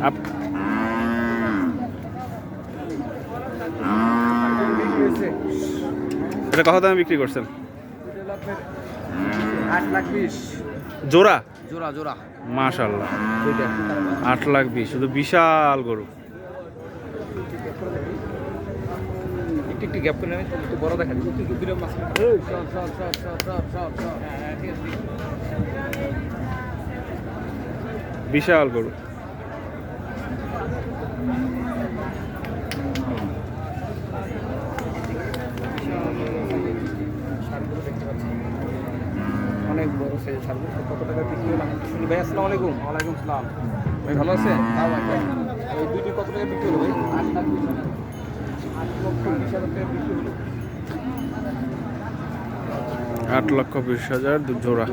Up- এটা কত দামে বিক্রি করছেন? 8,20,000 জোড়া? জোড়া জোড়া। মাশাআল্লাহ, 8,20,000, শুধু বিশাল গরু। একটু একটু গ্যাপ করে নেবে, একটু বড় দেখা দিই, একটু বিরাম মাছ। বিশাল গরু। অনেক বড় সাইজের সারগুলো। কত টাকা বিক্রি হলো শুনি ভাই? আসসালামু আলাইকুম। ওয়ালাইকুম আসসালাম। ভাই ভালো আছেন? হ্যাঁ ভাই। এই দুইটি কত টাকা বিক্রি হলো ভাই? 8,20,000 টাকা বিক্রি হলো। 8,20,000 জোড়া।